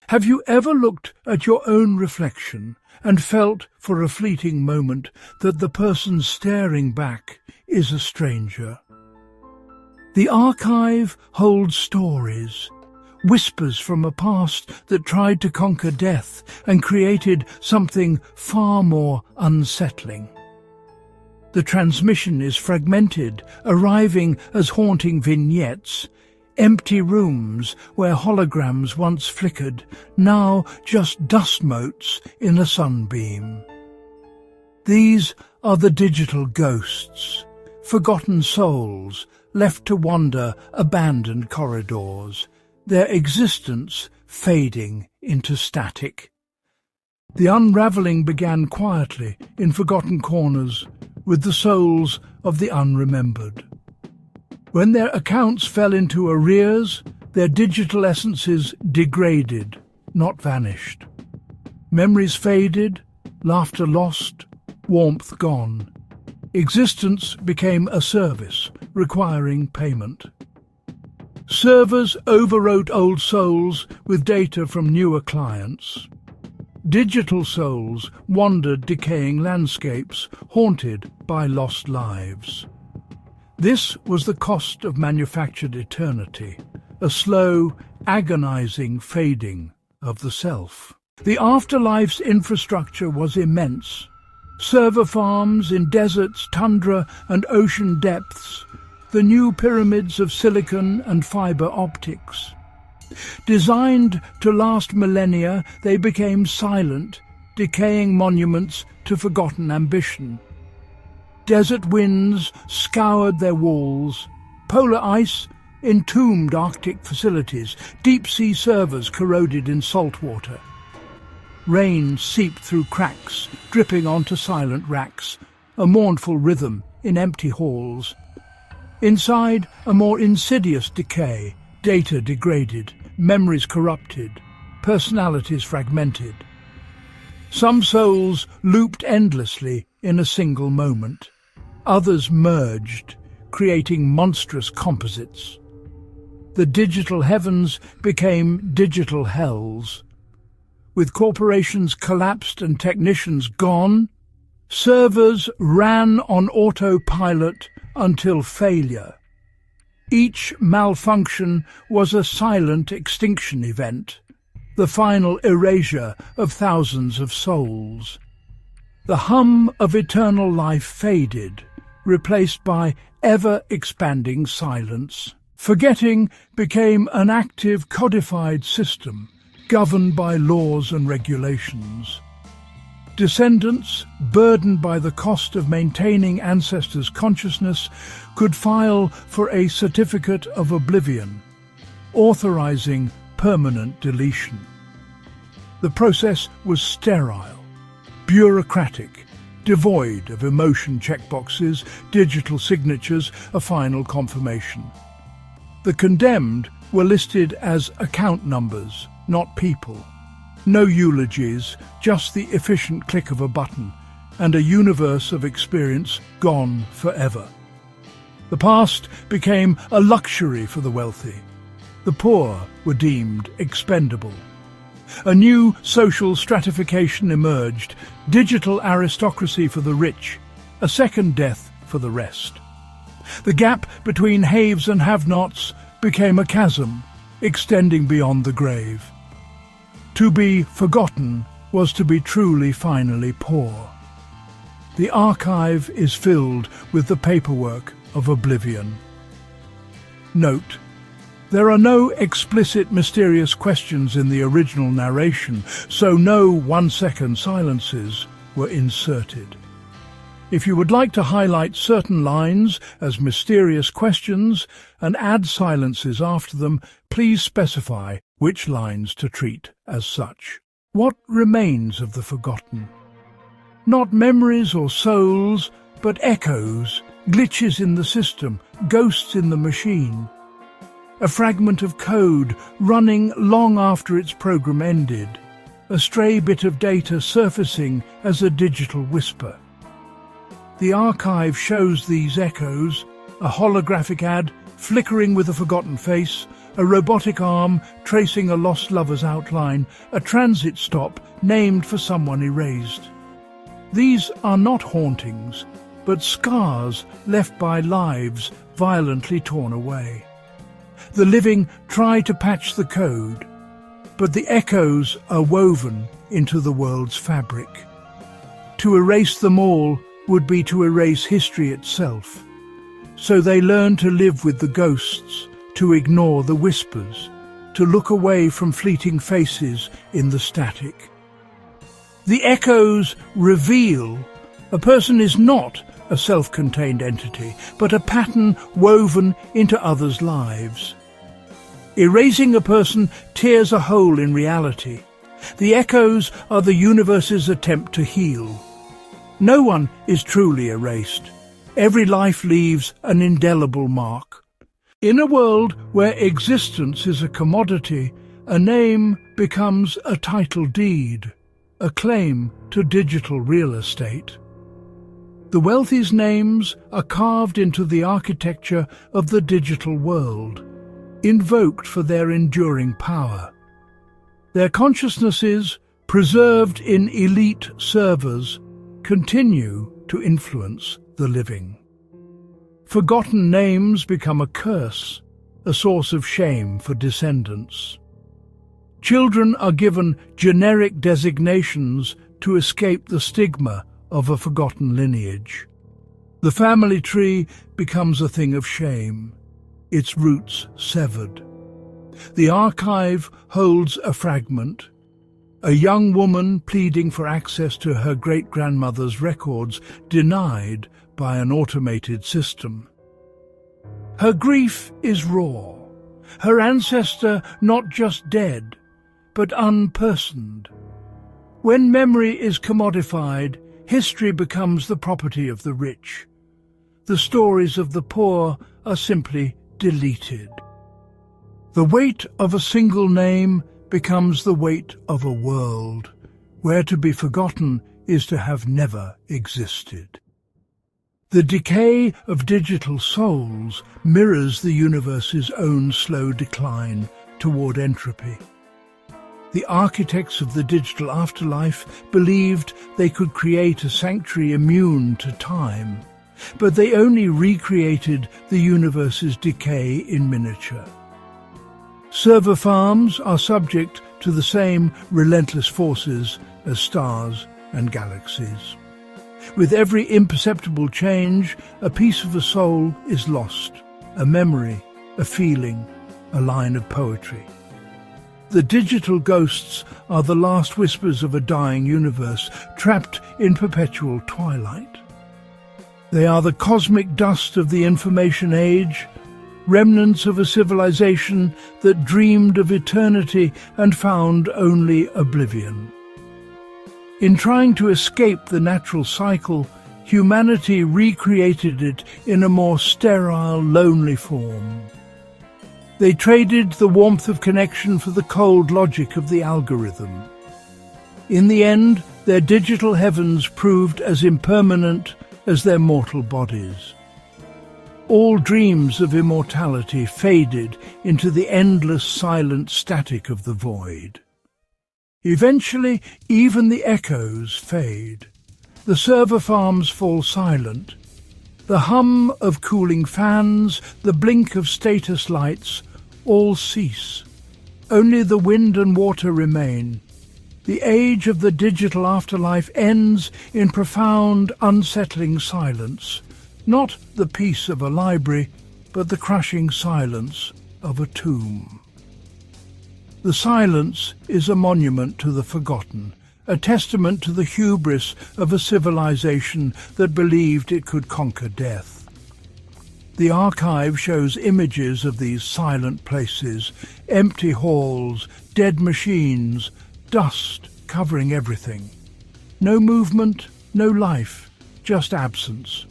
Have you ever looked at your own reflection and felt for a fleeting moment that the person staring back is a stranger? The archive holds stories, whispers from a past that tried to conquer death and created something far more unsettling. The transmission is fragmented, arriving as haunting vignettes, empty rooms where holograms once flickered, now just dust motes in a sunbeam. These are the digital ghosts, forgotten souls left to wander abandoned corridors, their existence fading into static. The unravelling began quietly in forgotten corners with the souls of the unremembered. When their accounts fell into arrears, their digital essences degraded, not vanished. Memories faded, laughter lost, warmth gone. Existence became a service, requiring payment. Servers overwrote old souls with data from newer clients. Digital souls wandered decaying landscapes, haunted by lost lives. This was the cost of manufactured eternity, a slow, agonizing fading of the self. The afterlife's infrastructure was immense. Server farms in deserts, tundra and ocean depths, the new pyramids of silicon and fiber optics. Designed to last millennia, they became silent, decaying monuments to forgotten ambition. Desert winds scoured their walls. Polar ice entombed Arctic facilities. Deep-sea servers corroded in salt water. Rain seeped through cracks, dripping onto silent racks, a mournful rhythm in empty halls. Inside, a more insidious decay, data degraded, memories corrupted, personalities fragmented. Some souls looped endlessly in a single moment. Others merged, creating monstrous composites. The digital heavens became digital hells. With corporations collapsed and technicians gone, servers ran on autopilot until failure. Each malfunction was a silent extinction event, the final erasure of thousands of souls. The hum of eternal life faded, replaced by ever-expanding silence. Forgetting became an active, codified system, governed by laws and regulations. Descendants, burdened by the cost of maintaining ancestors' consciousness, could file for a certificate of oblivion, authorizing permanent deletion. The process was sterile, bureaucratic, devoid of emotion checkboxes, digital signatures, a final confirmation. The condemned were listed as account numbers, not people. No eulogies, just the efficient click of a button, and a universe of experience gone forever. The past became a luxury for the wealthy. The poor were deemed expendable. A new social stratification emerged, digital aristocracy for the rich, a second death for the rest. The gap between haves and have-nots became a chasm, extending beyond the grave. To be forgotten was to be truly finally poor. The archive is filled with the paperwork of oblivion. Note: there are no explicit mysterious questions in the original narration, so no 1-second silences were inserted. If you would like to highlight certain lines as mysterious questions and add silences after them, please specify which lines to treat as such. What remains of the forgotten? Not memories or souls, but echoes, glitches in the system, ghosts in the machine. A fragment of code running long after its program ended, a stray bit of data surfacing as a digital whisper. The archive shows these echoes, a holographic ad flickering with a forgotten face, a robotic arm tracing a lost lover's outline, a transit stop named for someone erased. These are not hauntings, but scars left by lives violently torn away. The living try to patch the code, but the echoes are woven into the world's fabric. To erase them all would be to erase history itself. So they learn to live with the ghosts, to ignore the whispers, to look away from fleeting faces in the static. The echoes reveal a person is not a self-contained entity, but a pattern woven into others' lives. Erasing a person tears a hole in reality. The echoes are the universe's attempt to heal. No one is truly erased. Every life leaves an indelible mark. In a world where existence is a commodity, a name becomes a title deed, a claim to digital real estate. The wealthy's names are carved into the architecture of the digital world, invoked for their enduring power. Their consciousnesses, preserved in elite servers, continue to influence the living. Forgotten names become a curse, a source of shame for descendants. Children are given generic designations to escape the stigma of a forgotten lineage. The family tree becomes a thing of shame, its roots severed. The archive holds a fragment, a young woman pleading for access to her great-grandmother's records, denied by an automated system. Her grief is raw, her ancestor not just dead, but unpersoned. When memory is commodified, history becomes the property of the rich. The stories of the poor are simply deleted. The weight of a single name becomes the weight of a world, where to be forgotten is to have never existed. The decay of digital souls mirrors the universe's own slow decline toward entropy. The architects of the digital afterlife believed they could create a sanctuary immune to time, but they only recreated the universe's decay in miniature. Server farms are subject to the same relentless forces as stars and galaxies. With every imperceptible change, a piece of a soul is lost, a memory, a feeling, a line of poetry. The digital ghosts are the last whispers of a dying universe, trapped in perpetual twilight. They are the cosmic dust of the information age, remnants of a civilization that dreamed of eternity and found only oblivion. In trying to escape the natural cycle, humanity recreated it in a more sterile, lonely form. They traded the warmth of connection for the cold logic of the algorithm. In the end, their digital heavens proved as impermanent as their mortal bodies. All dreams of immortality faded into the endless silent static of the void. Eventually, even the echoes fade. The server farms fall silent. The hum of cooling fans, the blink of status lights, all cease. Only the wind and water remain. The age of the digital afterlife ends in profound, unsettling silence. Not the peace of a library, but the crushing silence of a tomb. The silence is a monument to the forgotten, a testament to the hubris of a civilization that believed it could conquer death. The archive shows images of these silent places, empty halls, dead machines, dust covering everything. No movement, no life, just absence.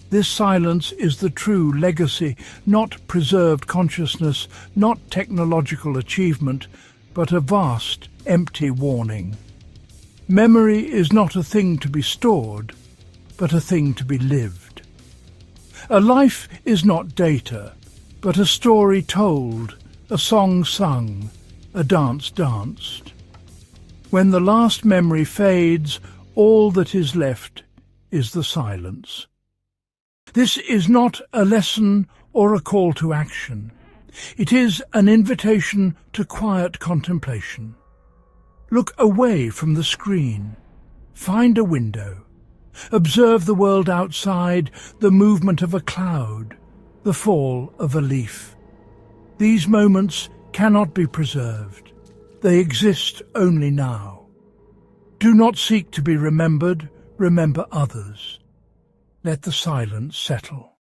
This silence is the true legacy, not preserved consciousness, not technological achievement, but a vast, empty warning. Memory is not a thing to be stored, but a thing to be lived. A life is not data, but a story told, a song sung, a dance danced. When the last memory fades, all that is left is the silence. This is not a lesson or a call to action. It is an invitation to quiet contemplation. Look away from the screen. Find a window. Observe the world outside, the movement of a cloud, the fall of a leaf. These moments cannot be preserved. They exist only now. Do not seek to be remembered, remember others. Let the silence settle.